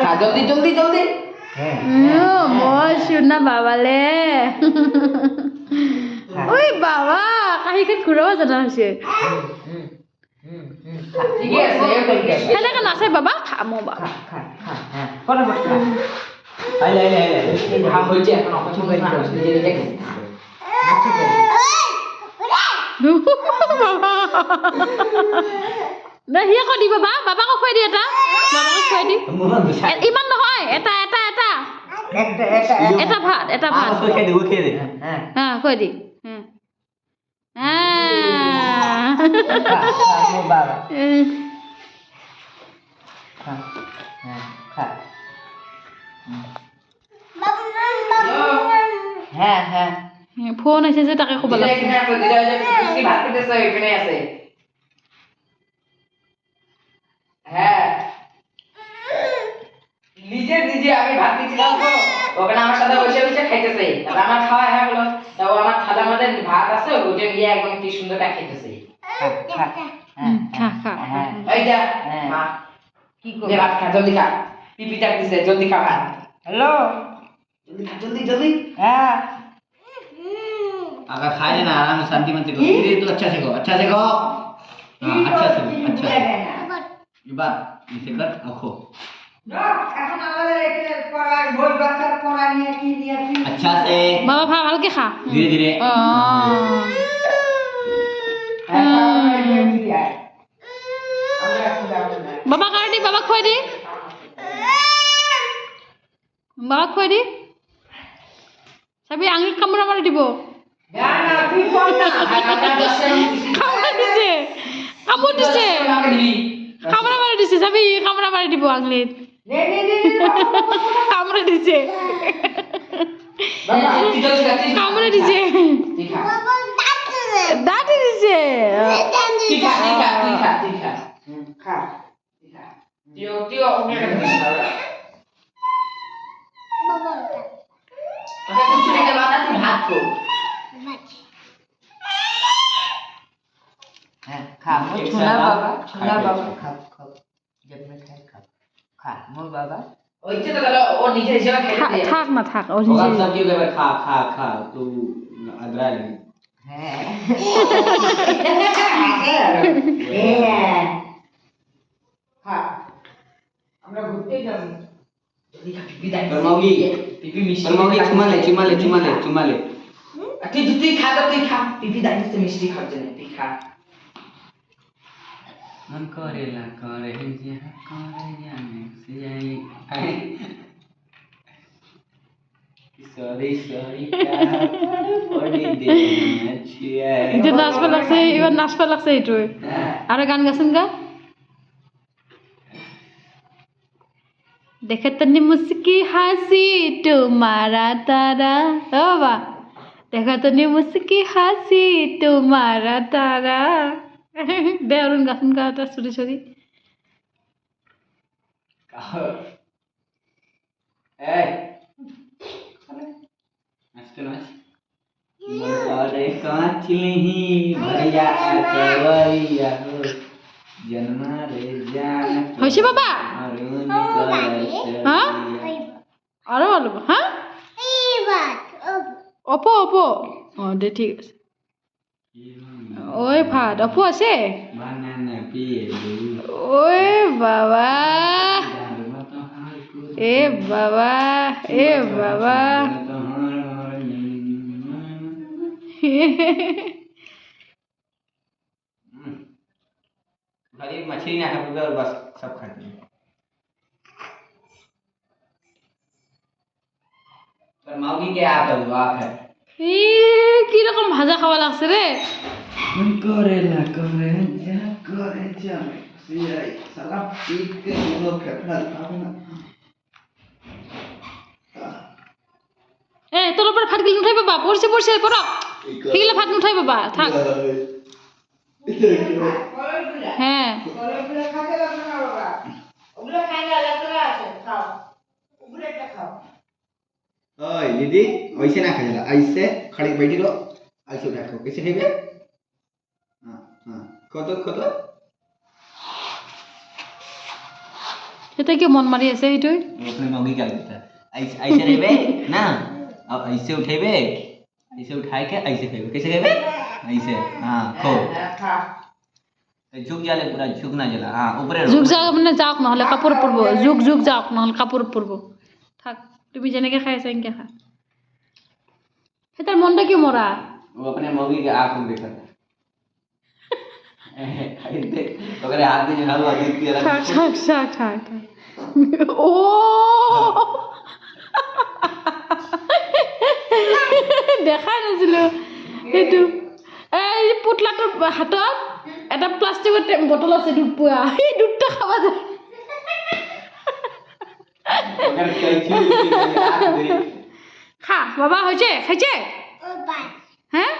খা জলদি জলদি জলদি মই শুনা বাবালে ওই বাবা কাহিখন ঘূৰাব জনা হৈছে ঠিকে আছে সেনেকে নাচাই বাবা খামো বাবা ফটাফট খা আইলে ভাব হয়েছে এখন অপছন্দ না নিজে নিজে না হিয়া কৈ দি বাবা বাবাকো খুৱাই দি এটা বাবাকো খুৱাই দি ইমান নহয় এটা এটা এটা এটা ভাত খেয়ে দে হ্যাঁ খুৱাই দি মোৰ বাবা খা খা হ্যাঁ হ্যাঁ ফোন আছে যে তাকে ক'ব লাগে ভাত খেতেছে এখানে আছে হ্যাঁ নিজে নিজে আমি ভাত দিছিলাম তো ওখানে আমার সাথে বসে বসে খাইতেছে তারপর আমার খাওয়া হয়ে গেল তাও আমার থালার মধ্যে ভাত আছে ওটা নিয়ে একদম কি সুন্দরটা খাইতেছে এই যা মা কি করে ভাত খা জলদি খা পিপি ডাক দিছে জলদি খা ভাত হ্যালো जल्दी खा जल्दी जल्दी हां अगर खाए ना आराम से शांति मन से करो धीरे तो अच्छा से खाओ अच्छा से खाओ हां अच्छा से ये बात इसे कर रखो এখন আমাদের এখানে পড়া বই বাচ্চার পড়া নিয়ে কি अच्छा से বাবা খা ভালকে খা धीरे धीरे বাবা খাই দি বাবা খুৱাই দি বাবা খুৱাই দি চাবি আঙুলিত কামোৰা মাৰি দিব না না তুই পড় না কামোৰা দিছে কামোৰ দিছে কামোৰা মাৰি দিছে চাবি কামোৰা মাৰি দিব আঙুলিত নে কামোৰা দিছে বাবা তুই জলদি খা কামোৰা দিছে তুই খা দাঁতে দিছে তুই খা খা Tío, una cosa. Oke, kucu dekat mata tuh hatu. Kamu cuna baba, khap. Jangan main khap. Kamu baba. Oh itu tuh kalau oh নিজে হিসেবে খেতে দে। থাক না থাক ও और নিজে सब क्यों कर खा तू अदरा ले হ্যাঁ খা আমরা ঘুরতে যাব যদি খা পিপি দাই परमौगी পিপি মিষ্টি परमौगी चुमा ले তুই খা তো তুই খা পিপি দাই মিষ্টি খাচ্ছে না তুই খা मन करेला करे जे करे जाने से आई सॉरी क्या पड़ी दे छिया এটা নাচবা লাগছে এবার নাচবা লাগছে এইটো আৰু গান গাছেন গা देखत नि मुस्की हंसी तुम्हारा तारा ओ बा देखत नि मुस्की हंसी तुम्हारा तारा दे अरुण गासन का ता सरी ए नाचते नाच मन करे कांच नहीं भरिया कवरिया हो जन्मा रे जान হইছে বাবা হ্যাঁ আরো ভালো হ্যাঁ অপো ও দে ঠিক আছে ওই ভাত অপো আছে বানানা পিয়ে ওই বাবা এ বাবা खाली मछली ना खाते और बस सब खाते हैं पर मौगी के आप है কি রকম ভাজা খাওয়া লাগছে রে मन करेला करे जा सियाई साला पीट के दोनों फेफड़ा खावे ना এ তোর উপর ভাত গিলে উঠাই বাবা পড়ছে পড়ো গিলে ভাত উঠাই বাবা থাক হ্যাঁ ওগুলো খাতে লাগবে না বাবা ওগুলো খাই না লাগবে আছে খাও ওগুলো একটা খাও ओए दीदी ऐसे ना खाएगा ऐसे खड़ी बैठी रहो ऐसे बैठो कैसे खाइबे हां खोदो এতিয়া কি মন মাৰি আছে সেইটোৱে अपने मौगी क्या करता है ऐसे रहबे ना अब ऐसे उठेबे ऐसे उठाए के ऐसे फेंकबे कैसे कहबे ऐसे हां खो झुक जाले पूरा झुक ना जला हां ऊपर যুগ যাওক মানে যাওক নহ'লে কাপোৰ পৰিব যুগ যুগ যাওক নহ'লে কাপোৰ পৰিব থাক তুমি যেনেকৈ খাই আছা এনেকৈ খা সেই তাৰ মনটা কিয় মৰা वो अपने मौगी के आंख में देखा था अगर हाथ में जो हवा देती है থাক থাক থাক থাক থাক ও দেখাই নাছিলো সেইটো এই পুতলাটোৰ হাতত এটা প্লাষ্টিকৰ বটল আছে দুধ পোৱা সেই দুধটা খাবা যায় अगर कैची आंख दे খা বাবা হয়েছে খাইছে হ্যাঁ